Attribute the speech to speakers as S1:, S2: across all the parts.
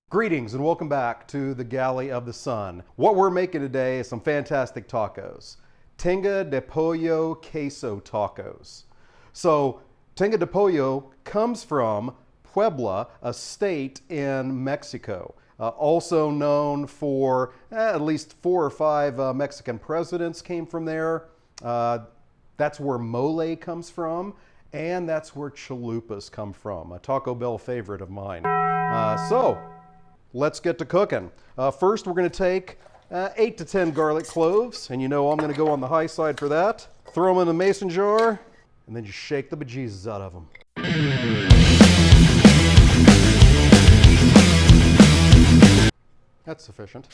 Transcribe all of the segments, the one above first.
S1: Greetings and welcome back to the Galley of the Sun. What we're making today is some fantastic tacos. Tinga de Pollo Queso tacos. So Tinga de Pollo comes from Puebla, a state in Mexico. Also known for at least 4 or 5 Mexican presidents came from there. That's where mole comes from, and that's where chalupas come from, a Taco Bell favorite of mine. So let's get to cooking. First, we're going to take 8 to 10 garlic cloves, and you know I'm going to go on the high side for that. Throw them in the mason jar, and then just shake the bejesus out of them. That's sufficient.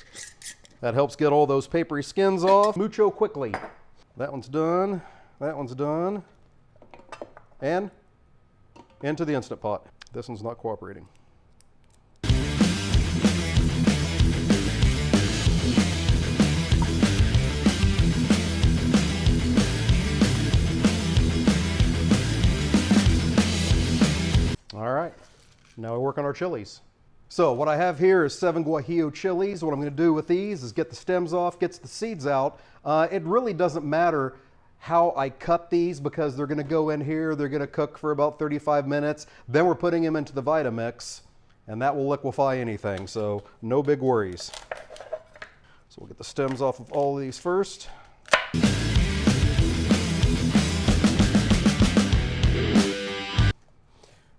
S1: That helps get all those papery skins off mucho quickly. That one's done. That one's done. And into the Instant Pot. This one's not cooperating. All right, now we work on our chilies. So what I have here is 7 Guajillo chilies. What I'm going to do with these is get the stems off, get the seeds out. It really doesn't matter how I cut these because they're going to go in here. They're going to cook for about 35 minutes. Then we're putting them into the Vitamix, and that will liquefy anything. So no big worries. So we'll get the stems off of all of these first.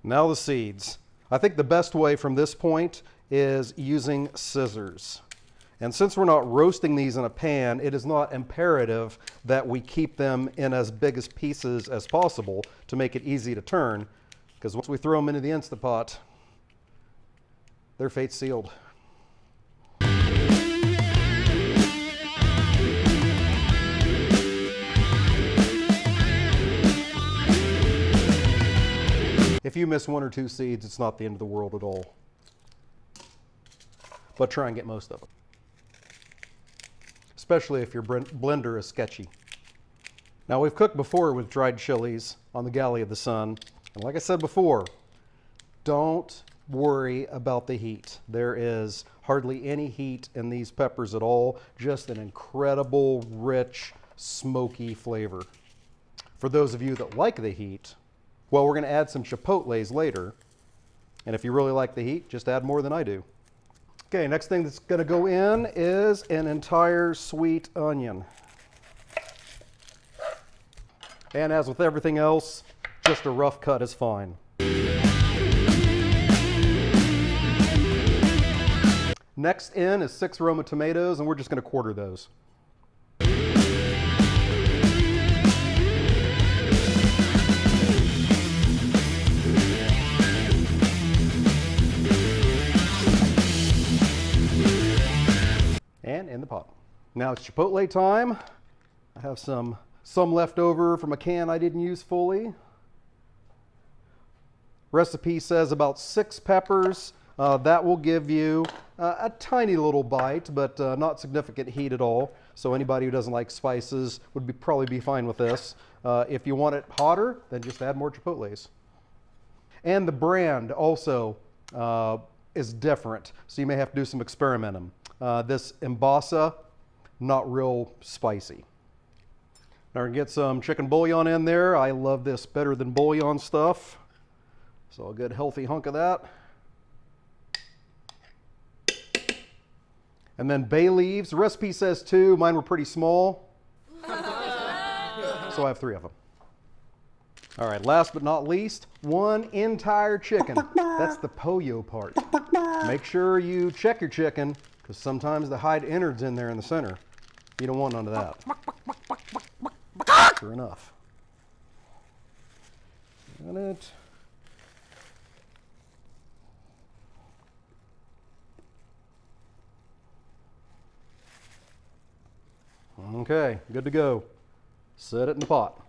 S1: Now the seeds. I think the best way from this point is using scissors. And since we're not roasting these in a pan, it is not imperative that we keep them in as big as pieces as possible to make it easy to turn, because once we throw them into the Instant Pot, their fate's sealed. If you miss 1 or 2 seeds, it's not the end of the world at all. But try and get most of them. Especially if your blender is sketchy. Now, we've cooked before with dried chilies on the Galley of the Sun. And like I said before, don't worry about the heat. There is hardly any heat in these peppers at all. Just an incredible, rich, smoky flavor. For those of you that like the heat, well, we're going to add some chipotles later, and if you really like the heat, just add more than I do. Okay, next thing that's going to go in is an entire sweet onion. And as with everything else, just a rough cut is fine. Next in is 6 Roma tomatoes, and we're just going to quarter those. And in the pot. Now it's chipotle time. I have some left over from a can I didn't use fully. Recipe says about 6 peppers. That will give you a tiny little bite, but not significant heat at all. So anybody who doesn't like spices would probably be fine with this. If you want it hotter, then just add more chipotles. And the brand also is different, so you may have to do some experimenting. This Embasa, not real spicy. Now we're gonna get some chicken bouillon in there. I love this better than bouillon stuff. So a good healthy hunk of that. And then bay leaves. The recipe says 2. Mine were pretty small. So I have 3 of them. All right, last but not least, 1 entire chicken. That's the pollo part. Make sure you check your chicken, because sometimes the hide innards in there in the center. You don't want none of that. Sure enough. Got it. Okay, good to go. Set it in the pot.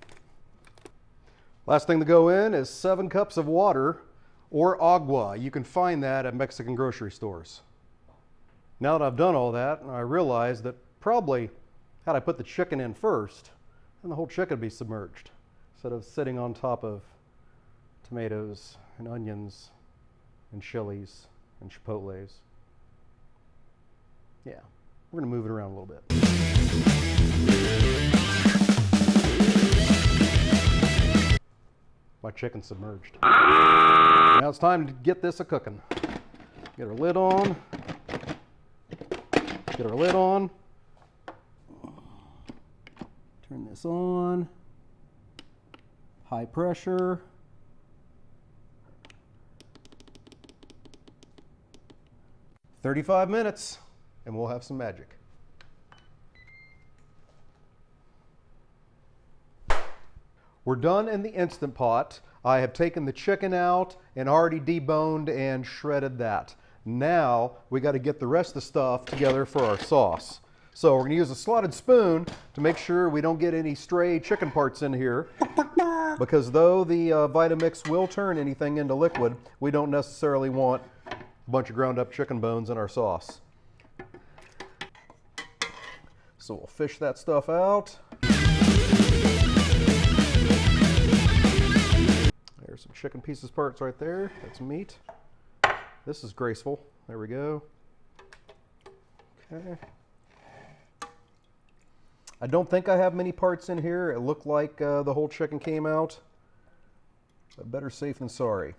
S1: Last thing to go in is 7 cups of water or agua. You can find that at Mexican grocery stores. Now that I've done all that, I realize that probably had I put the chicken in first, then the whole chicken would be submerged instead of sitting on top of tomatoes and onions and chilies and chipotles. Yeah, we're gonna move it around a little bit. My chicken's submerged. Now it's time to get this a-cooking. Get our lid on. Get our lid on. Turn this on. High pressure. "35 minutes, and we'll have some magic." We're done in the Instant Pot. I have taken the chicken out and already deboned and shredded that. Now we got to get the rest of the stuff together for our sauce. So we're going to use a slotted spoon to make sure we don't get any stray chicken parts in here, because though the Vitamix will turn anything into liquid, we don't necessarily want a bunch of ground up chicken bones in our sauce. So we'll fish that stuff out. There's some chicken pieces parts right there. That's meat. This is graceful. There we go. Okay. I don't think I have many parts in here. It looked like the whole chicken came out. But better safe than sorry.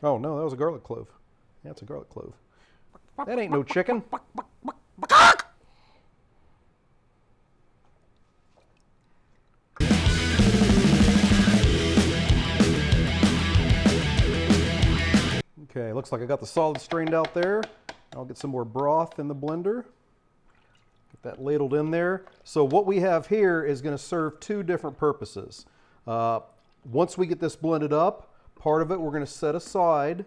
S1: Oh no, that was a garlic clove. Yeah, it's a garlic clove. That ain't no chicken. Okay, looks like I got the solid strained out there. I'll get some more broth in the blender. Get that ladled in there. So what we have here is going to serve two different purposes. Once we get this blended up, part of it we're going to set aside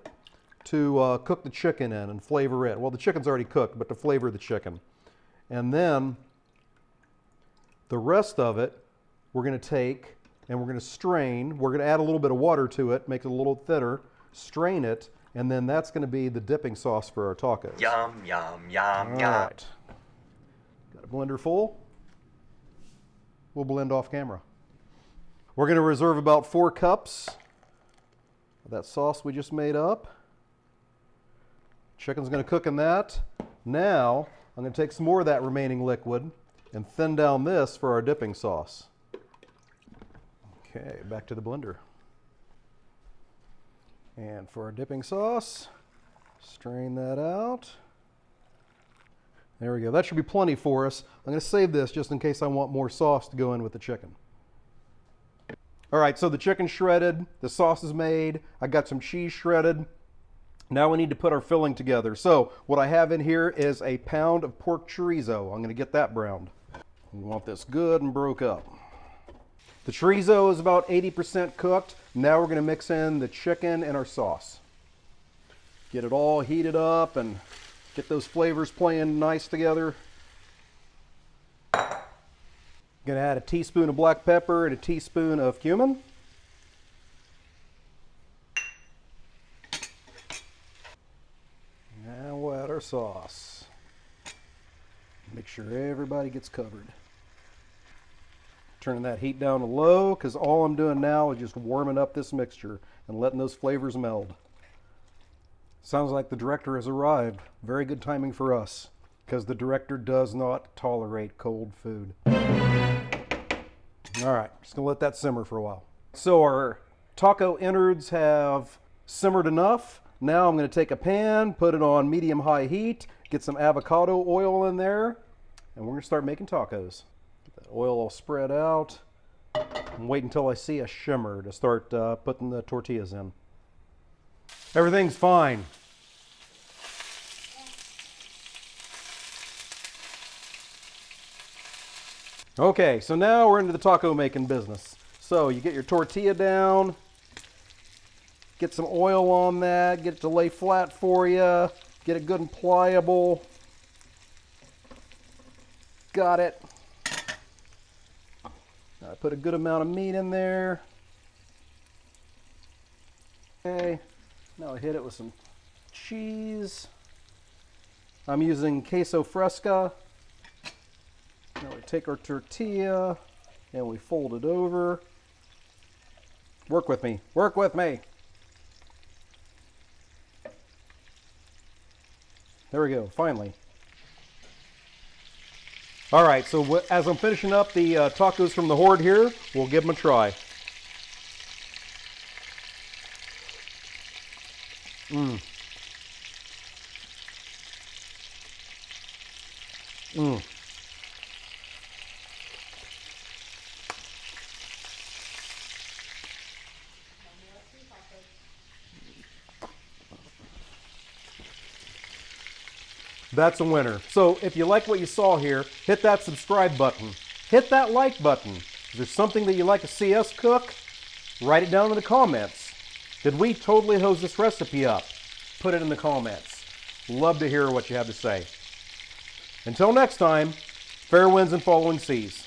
S1: to cook the chicken in and flavor it. Well, the chicken's already cooked, but to flavor the chicken. And then the rest of it we're going to take and we're going to strain. We're going to add a little bit of water to it, make it a little thinner, strain it, and then that's going to be the dipping sauce for our tacos.
S2: Yum, yum, yum,
S1: All
S2: yum.
S1: right. Got a blender full. We'll blend off camera. We're going to reserve about 4 cups of that sauce we just made up. Chicken's going to cook in that. Now, I'm going to take some more of that remaining liquid and thin down this for our dipping sauce. Okay, back to the blender. And for our dipping sauce, strain that out. There we go. That should be plenty for us. I'm going to save this just in case I want more sauce to go in with the chicken. All right, so the chicken's shredded, the sauce is made, I got some cheese shredded. Now we need to put our filling together. So what I have in here is a pound of pork chorizo. I'm going to get that browned. We want this good and broke up. The chorizo is about 80% cooked. Now we're going to mix in the chicken and our sauce. Get it all heated up and get those flavors playing nice together. Going to add a teaspoon of black pepper and a teaspoon of cumin. Now we'll add our sauce. Make sure everybody gets covered. Turning that heat down to low, because all I'm doing now is just warming up this mixture and letting those flavors meld. Sounds like the director has arrived. Very good timing for us, because the director does not tolerate cold food. All right, just gonna let that simmer for a while. So our taco innards have simmered enough. Now I'm gonna take a pan, put it on medium-high heat, get some avocado oil in there, and we're gonna start making tacos. That oil all spread out and wait until I see a shimmer to start putting the tortillas in. Everything's fine. Okay, so now we're into the taco making business. So you get your tortilla down, get some oil on that, get it to lay flat for you, get it good and pliable. Got it. I put a good amount of meat in there. Okay, now I hit it with some cheese. I'm using queso fresca. Now we take our tortilla and we fold it over. Work with me. Work with me. There we go. Finally. All right. So as I'm finishing up the tacos from the horde here, we'll give them a try. Mmm. Mmm. That's a winner. So if you like what you saw here, hit that subscribe button. Hit that like button. If there's something that you'd like to see us cook, write it down in the comments. Did we totally hose this recipe up? Put it in the comments. Love to hear what you have to say. Until next time, fair winds and following seas.